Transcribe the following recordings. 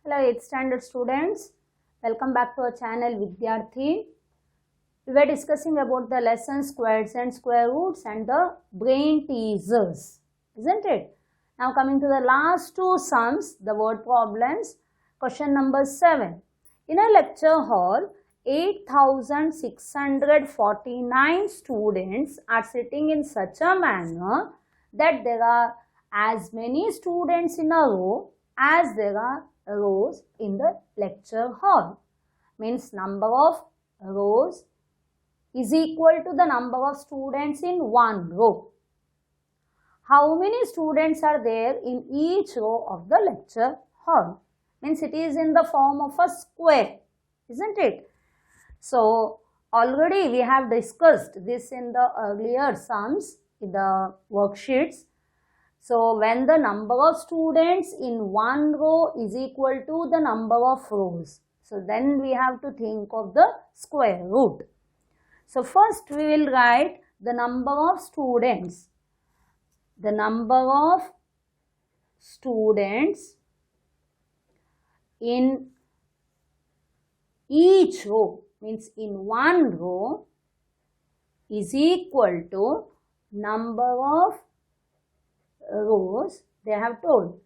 Hello 8th standard students, welcome back to our channel Vidyarthi. We were discussing about the lesson squares and square roots and the brain teasers, isn't it? Now coming to the last two sums, the word problems. Question number 7. In a lecture hall, 8,649 students are sitting in such a manner that there are as many students in a row as there are rows in the lecture hall. Means number of rows is equal to the number of students in one row. How many students are there in each row of the lecture hall? Means it is in the form of a square, isn't it? So already we have discussed this in the earlier sums in the worksheets. So when the number of students in one row is equal to the number of rows, so then we have to think of the square root. So first we will write the number of students. The number of students in each row, means in one row, is equal to number of rows they have told.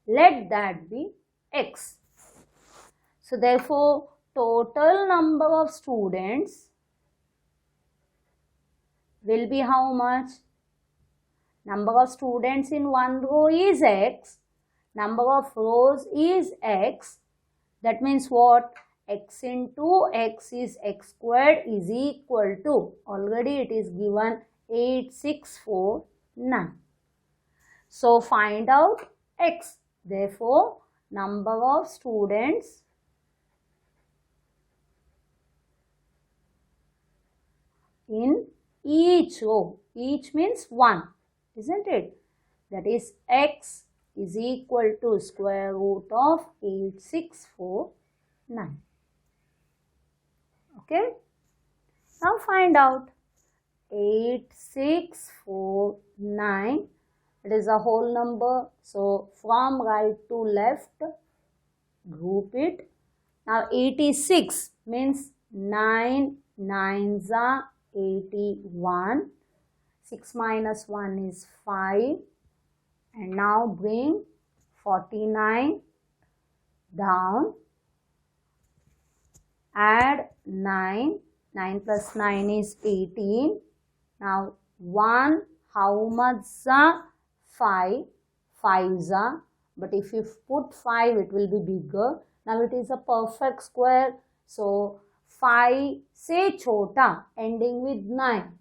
Let that be x. So therefore total number of students will be how much? Number of students in one row is x. Number of rows is x. That means what? X into x is x squared is equal to, already it is given 8649. So find out x. Therefore, number of students in each row, each means 1, isn't it? That is x is equal to square root of 8649. Okay. Now find out 8649. It is a whole number. So from right to left, group it. Now 86 means 9 9s are 81. 6 minus 1 is 5. And now bring 49 down. Add 9. 9 plus 9 is 18. Now 1, how much are 5? 5s are. But if you put 5, it will be bigger. Now it is a perfect square. So 5 say chota ending with 9.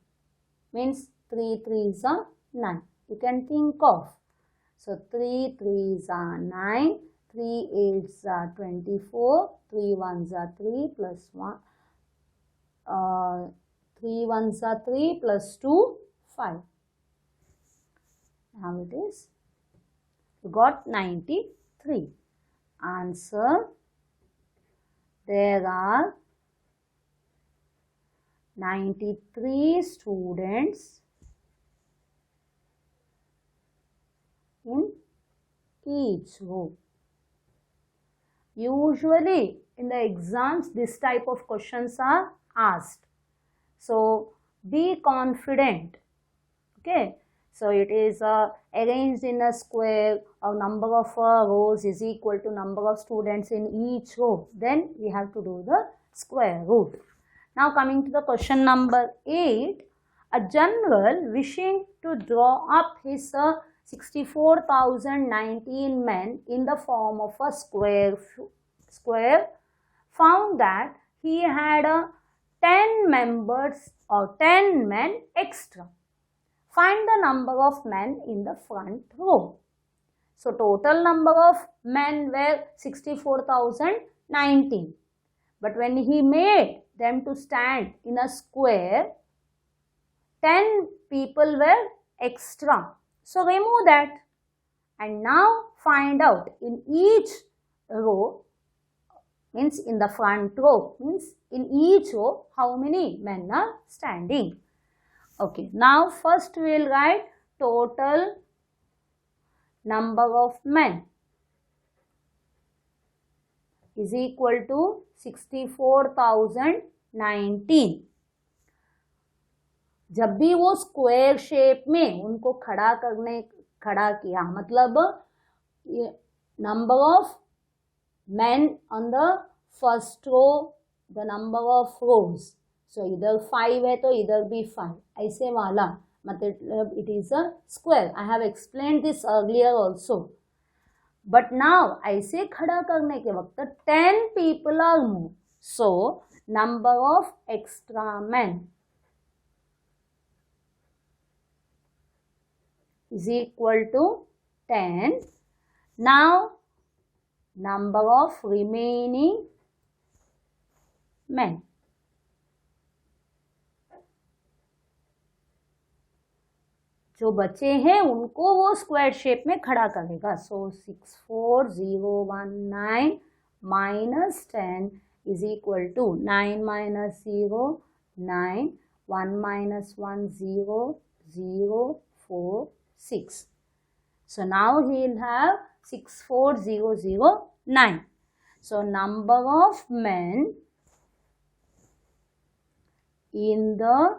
Means 3 3s are 9. You can think of. So 3 3s are 9. 3 8s are 24. 3 1s are 3 plus 1. 3 1s are 3 plus 2, 5. Now it is, you got 93. Answer, there are 93 students in each row. Usually in the exams this type of questions are asked. So be confident. Okay. So it is arranged in a square, or number of rows is equal to number of students in each row. Then we have to do the square root. Now coming to the question number 8. A general wishing to draw up his 64,019 men in the form of a square found that he had 10 members or 10 men extra. Find the number of men in the front row. So total number of men were 64,019. But when he made them to stand in a square, 10 people were extra. So remove that. And now find out in each row, means in the front row, means in each row how many men are standing. Okay, now first we will write total number of men. is equal to 64,019. जब भी वो square shape में उनको खड़ा किया, मतलब number of men on the first row, the number of rows, so इधर 5 है तो इधर भी 5, ऐसे वाला मतलब it is a square. I have explained this earlier also. But now ऐसे खड़ा करने के वक्त 10 people are moved, so number of extra men is equal to 10. Now number of remaining men, जो बचे हैं उनको वो स्क्वायर शेप में खड़ा करेगा. सो 64019 minus 10 is equal to 9 minus 0 9, 1 minus 1 0 0 4 6. So now he will have 64009. So number of men in the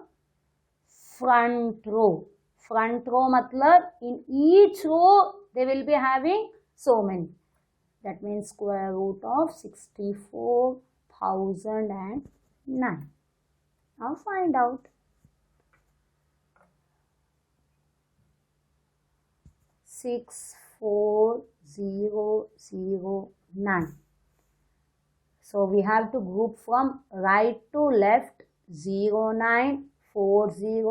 front row. Front row matlab in each row they will be having so many. That means square root of 64,009. Now find out. 64009. So we have to group from right to left, 09, 40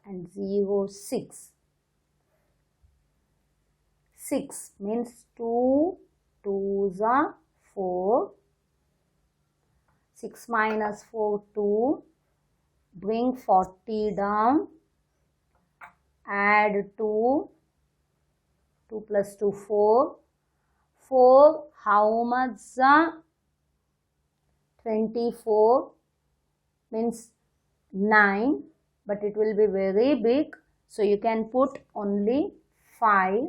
and 06. 6 means 2 2s are 4. 6 minus 4 2. Bring 40 down. Add 2. 2 plus 2 4. 4 how much? 24 means 9, but it will be very big, so you can put only 5.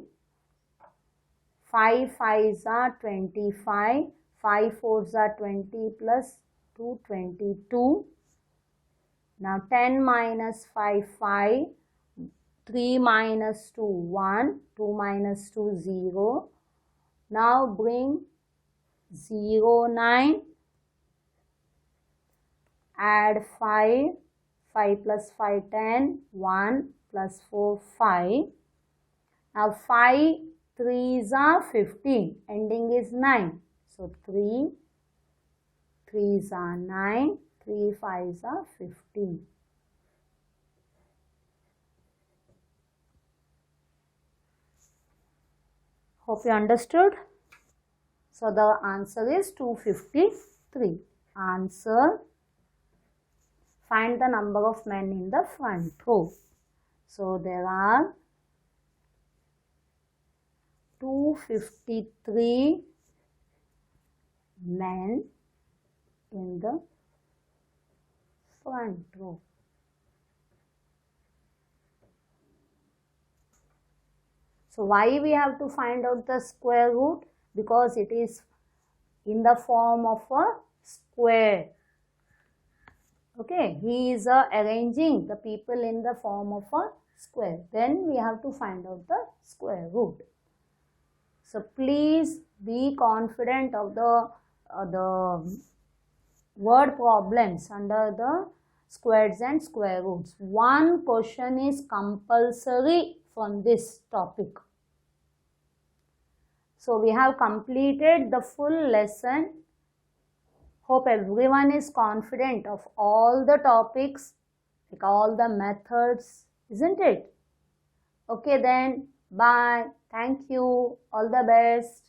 5 5s are 25. 5 4s are 20 plus 2 22. Now 10 minus 5 5. 3 minus 2 1. 2 minus 2 0. Now bring 0 9. Add 5. 5 plus 5 10. 1 plus 4 5. Now 5 3s are 15. Ending is 9. So 3 3s are 9. 3 5s are 15. Hope you understood. So the answer is 253. Answer. Find the number of men in the front row. So there are 253 men in the front row. So why we have to find out the square root? Because it is in the form of a square. Okay, he is arranging the people in the form of a square. Then we have to find out the square root. So please be confident of the word problems under the squares and square roots. One question is compulsory from this topic. So we have completed the full lesson. Hope everyone is confident of all the topics, like all the methods, isn't it? Okay then, bye. Thank you. All the best.